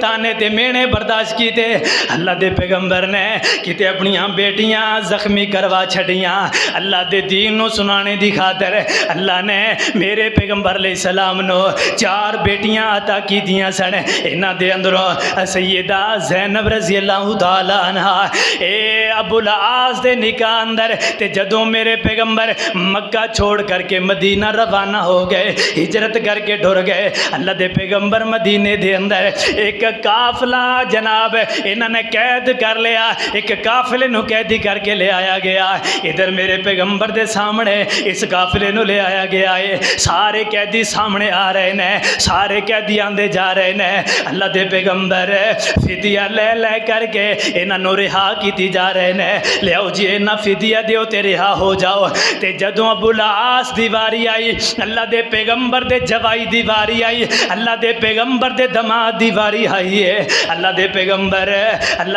ताने ते मेहने बर्दाश्त कीते। अल्लाह दे पैगंबर ने किते अपनियां बेटियां जख्मी करवा छड़ियां। अल्लाह दे दीन नूं सुनाने दी खातर अल्लाह ने मेरे पैगंबर अलैहिस्सलाम नो 4 बेटियां अता कीतियां सन। इन्हां दे अंदरों सैयदा ज़ैनब रज़ी अल्लाह तआला अन्हा ए अबुल आस दे निकाह अंदर ते जदों मेरे पैगंबर मक्का छोड़ करके मदीना रवाना हो गए, हिजरत करके टुर गए। अल्लाह दे पैगंबर मदीने दे अंदर एक काफिला जनाब इन्होंने कैद कर लिया, एक काफिले नूं कैदी करके ले आया गया। इधर मेरे पैगंबर दे सामने इस काफिले नूं ले आया गया है। सारे कैदी सामने आ रहे ने, सारे कैदी आंदे जा रहे ने। अल्लाह दे पैगंबर फिदिया ले ले करके इन्हों रिहा की जा रहे ने। लियाओ जी इन्ना फिदिया दिओ ते रिहा हो जाओ। ते जदों अबुल आस दी वारी आई, अल्लाह दे पैगंबर दे जवाई दी वारी आई, अल्लाह दे पैगंबर दे दमाद दी वारी आई है। अल्लाह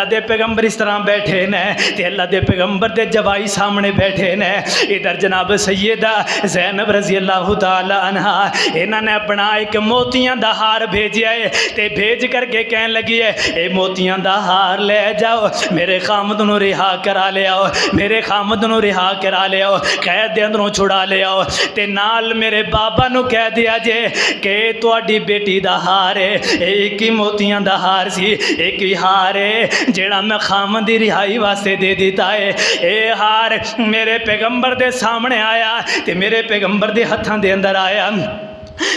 दे पैगंबर इस तरह बैठे ने ते अल्लाह दे पैगंबर दे जवाई सामने बैठे ने। इधर जनाब सैयदा ज़ैनब रज़ी अल्लाह तआला अन्हा इन्होंने अपना एक मोतियां दा हार भेजा है ते भेज करके कहन लगी है ए मोतियां दा हार ले जाओ, मेरे खामद नूं रिहा करा ले आओ, मेरे खामद नूं रिहा करा ले आओ, कैद दे अंदरों छुड़ा ले आओ। ते नाल मेरे बाबा नूं कह दिया जे कि तुहाडी बेटी दा हार है, एक ही मोतियां दा हार सी, एक ही हार है जेड़ा मैं खामद दी रिहाई वास्ते दे दिता है। ये हार मेरे पैगंबर दे सामने आया ते मेरे पैगंबर दे हत्थां दे अंदर आया।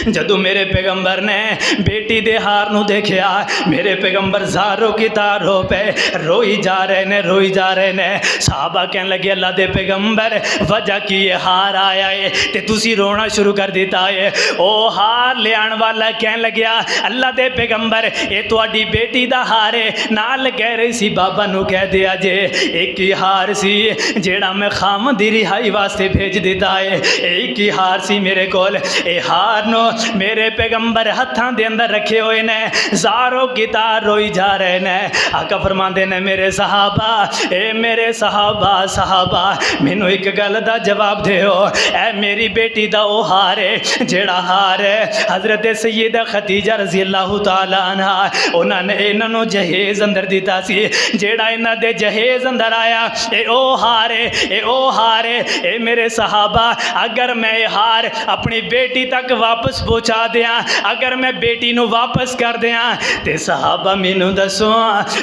जदों मेरे पैगंबर ने बेटी दे हार नूं देखिया, मेरे पैगंबर ज़ारों की तार रो पे रोई जा रहे ने, रोई जा रहे ने। साहबा कहन लगे अल्लाह दे पैगंबर वजह की ये हार आया है ते तुसी रोना शुरू कर दिता है। ओ हार ले आने वाला कहन लग्या अल्लाह दे पैगंबर ये तुहाडी बेटी दा हार है, नाल कह रही सी बाबा नूं कह दिया जे एक ही हार सी जेड़ा मैं खामद दी रिहाई वास्ते भेज दिता है, एक ही हार सी मेरे कोल। ए हार मेरे पैगंबर हत्थां दे अंदर रखे हुए ने, ज़ारों की तार रोई जा रहे ने। आका फरमांदे ने मेरे सहाबा ए मेरे सहाबा मैनू एक गल दा जवाब देओ, ए मेरी बेटी दा ओ हार है जेड़ा हार है हज़रत सैयदा खदीजा रज़ी अल्लाह तआला अन्हा उन्होंने इन्हों जहेज अंदर दिता सी, जेड़ा इन्हां दे जहेज अंदर आया ए ओ हार है, ए ओ हार है। ए मेरे सहाबा अगर मैं ये हार अपनी बेटी तक वापस पहुँचा दिया, अगर मैं बेटी नूं वापस कर दिया ते सहाबा मैनू दसो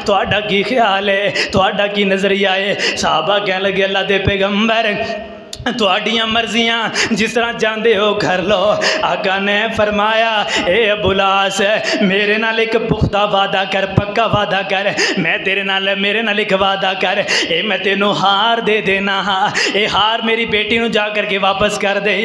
तुहाडा की ख्याल है, तुहाडा की नज़रिया है। सहाबा कहन लगे अल्लाह दे पैगंबर तुहाडियां मर्जियां जिस तरह जाते हो कर लो। आका ने फरमाया ए अबुल आस मेरे नाल एक पुख्ता वादा कर, पक्का वादा कर, मैं तेरे नाल मेरे नाल एक वादा कर, ए मैं तेनों हार दे देना हाँ, ये हार मेरी बेटी नूं जा करके वापस कर दे।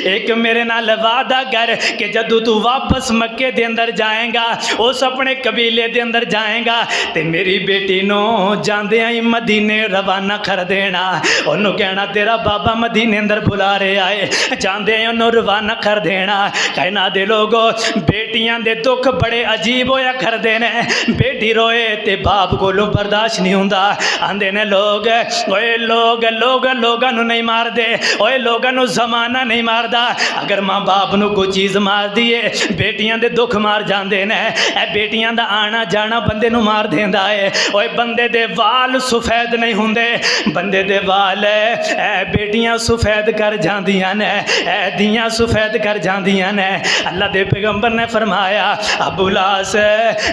एक मेरे नाल वादा कर कि जदों तू वापस मक्के दे अंदर जाएगा, उस अपने कबीले दे अंदर जाएगा ते मेरी बेटी नूं जांदियां ही मदीने रवाना कर देना। उन्होंने कहना तेरा बाबा मदीने अंदर बुला रहे आए, जाते उन्होंने रवाना कर देना। कहना दे लोगो बेटियां दे दुख बड़े अजीब होया करते ने, बेटी रोए ते बाप को बर्दाश्त नहीं होंदा। आंदे ने लोग ओए लोगों नहीं मार दे, ओए लोगों जमाना नहीं मारदा। अगर माँ बाप नूं कोई चीज़ मार दिए बेटियां दे दुख मार जाते ने। बेटियां दा आना जाना बंदे नूं मार देंदा है। ओए बंदे दे वाल सफेद नहीं होंदे, बंदे दे वाल बेटियां सफेद कर जांदियां ने, दियां सफेद कर जांदियां ने। अल्लाह दे पैगंबर ने फरमाया अबुल आस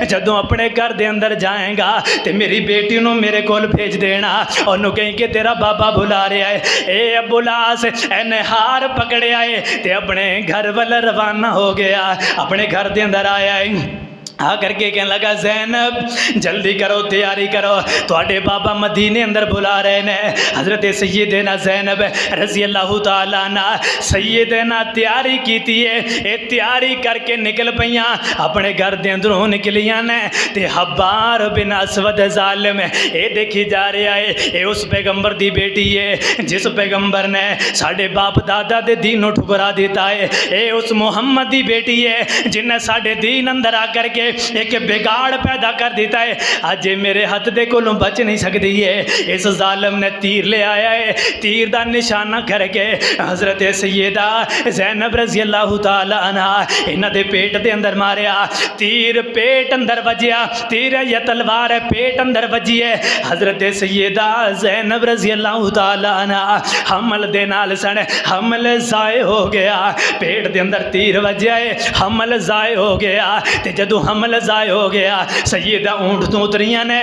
जदों अपने घर दे अंदर जाएगा ते मेरी बेटी नूं मेरे कोल भेज देना, उन्होंने कहीं कि तेरा बाबा बुला रहा है। ए अबुल आस इन्हें हार पकड़िया है ते अपने घर वाल रवाना हो गया, अपने घर दे अंदर आया है। आ करके कहने लगा ज़ैनब जल्दी करो, तैयारी करो, तुहाडे बाबा मदीने अंदर बुला रहे ने। हज़रत सैयदना ज़ैनब रज़ी अल्लाह तआला अन्हा सैयदना तैयारी कीती है, ये तैयारी करके निकल पईयां, अपने घर दे अंदरों निकलियां ने। ते हब्बार बिन असवद ज़ालिम ये देखी जा रहा है, ये उस पैगंबर दी बेटी है जिस पैगंबर ने साडे बाप दादा दे दीन नूं ठुकरा दिता है। ये उस मुहम्मद दी बेटी है जिन्हें साडे दीन अंदर आकर करके एक बिगाड़ पैदा कर दिता है। अज मेरे हथ दे कोलों बच नहीं सकती है। इस जालिम ने तीर ले आया है, तीर का निशाना करके हज़रत सैयदा ज़ैनब रज़ी अल्लाह तआला अन्हा इन्हां दे पेट दे अंदर मारिया। तीर पेट अंदर वजया, तीर या तलवार है पेट अंदर वजी है। हज़रत सैयदा ज़ैनब रज़ी अल्लाह तआला अन्हा हमल दे नाल सन, हमल ज़ाय हो गया। पेट दे अंदर तीर वजया है, हमल ज़ाय हो गया। ते जदों हमल ज़ाय हो गया, सैयदा ऊंट तो उतरियां ने,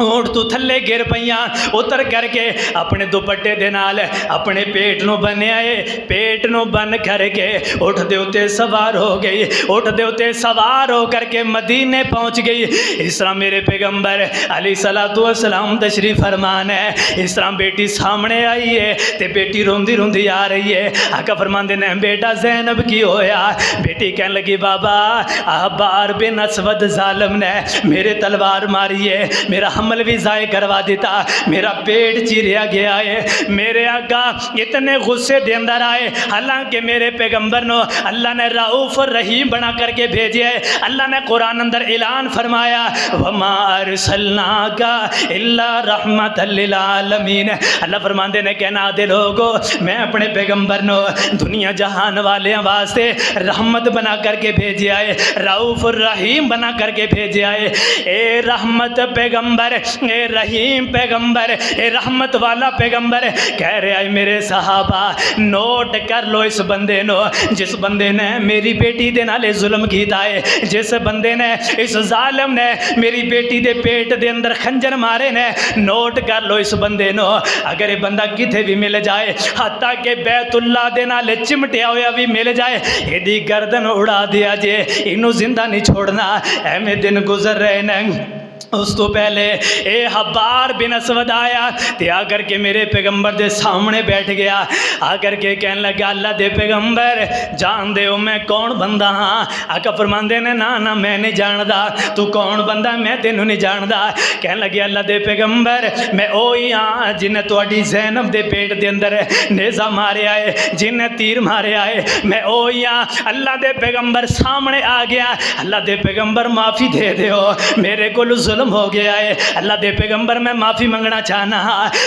ऊंट तो थले गिर पईयां, उतर करके अपने दुपट्टे दे नाल अपने पेट नूं बन्निया है। पेट नूं बन करके उठ दे उत्ते सवार हो गई, उठ दे उत्ते सवार हो करके मदीने पहुंच गई। इस तरह मेरे पैगंबर अलैहिस्सलातु वस्सलाम तशरीफ फरमान है। इस तरह बेटी सामने आई है ते बेटी रोंदी रोंदी आ रही है। आका फरमांदे ने बेटा ज़ैनब की होया? बेटी कहने लगी बाबा अहबार बिन असवद जालिम ने मेरे तलवार मारी है, मेरा हमल भी ज़ाय करवा दिता, मेरा पेट चीरिया गया है। मेरे आका इतने गुस्से दे अंदर आए, हालांकि मेरे पैगंबर नो अल्लाह ने रऊफ रहीम बना करके भेजे है। अल्लाह ने कुरान अंदर ऐलान फरमाया वमा अरसलनाका इल्ला रहमतल लिल आलमीन। अल्लाह फरमाते ने कहना दे लोगो मैं अपने पैगंबर नो दुनिया जहान वाले वास्ते रहमत बना करके भेजे आए, रऊफ रहीम बना करके भेजे आए। ए रहमत पैगंबर, ए रहीम पैगंबर, ए रहमत वाला पैगंबर कह रहे हैं मेरे सहाबा नोट कर लो इस बंदे नो, जिस बंदे ने मेरी बेटी दे नाले जुल्म कीता है, जिस बंदे ने इस जालिम ने मेरी बेटी दे पेट दे अंदर खंजर मारे ने, नोट कर लो इस बंदे नो। अगर ये बंदा किथे भी मिल जाए, हत्ता के बैतुल्ला दे नाले चिमटिया होया भी मिल जाए, यदि गर्दन उड़ा दिया जे, इनू जिंदा नहीं छोड़ना। ऐवें दिन गुजर रहे न। उस तो पहले ए हब्बार बिन असवद आया ते आकर के मेरे पैगंबर दे सामने बैठ गया। आकर के कहने लगा अल्लाह दे पैगंबर जान दे हो मैं कौन बंदा हाँ? आका फरमांदे ने ना ना मैं नहीं जानदा, तू कौन बंदा मैं तेनू नहीं जानदा। कहने लगे अल्लाह दे पैगंबर मैं ओ ही हाँ जिन्हें तुहाडी ज़ैनब दे पेट दे अंदर नेज़ा मारिया है, जिन्हें तीर मारिया है, मैं ओ ही हाँ। अल्लाह दे पैगंबर सामने आ गया। अल्लाह दे पैगंबर माफ़ी दे दो, मेरे को जुल्म हो गया है। अल्लाह दे पैगंबर मैं माफ़ी मंगना चाहना,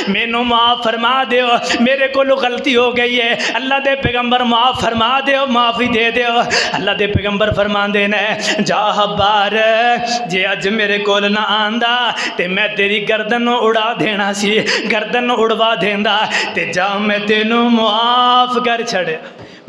मैनू माफ़ फरमा दो, मेरे को गलती हो गई है। अल्लाह दे पैगंबर माफ़ फरमा दो, माफ़ी दे दो। अल्लाह दे पैगंबर फरमांदे ने जा हब्बार जे अज मेरे कोल ना आंदा ते मैं तेरी गर्दन उड़ा देना सी, गर्दन उड़वा देंदा ते जा मैं तेनू मुआफ़ कर छड़े,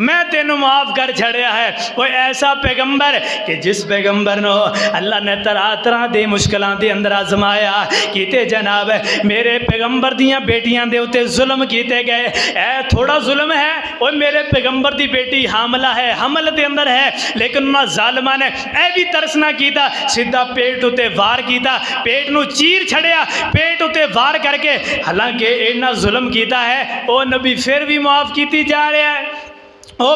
मैं तेनू माफ़ कर छड़िया है। कोई ऐसा पैगंबर कि जिस पैगंबर नो अल्लाह ने तरह तरह दी मुश्किलों के अंदर आजमाया किते जनाब मेरे पैगंबर दियाँ बेटियां दे उत्ते जुल्म किए गए। ए थोड़ा जुल्म है, वो मेरे पैगंबर दी बेटी हामला है, हमल के अंदर है, लेकिन उन्होंने जालिमा ने यह भी तरस ना किया, सीधा पेट उत्ते वार किया, पेट नू चीर छड़िया, पेट उत्ते वार करके। हालांकि इन्ना जुल्म किया है वो नबी फिर भी माफ़ की जा रहा है। ओ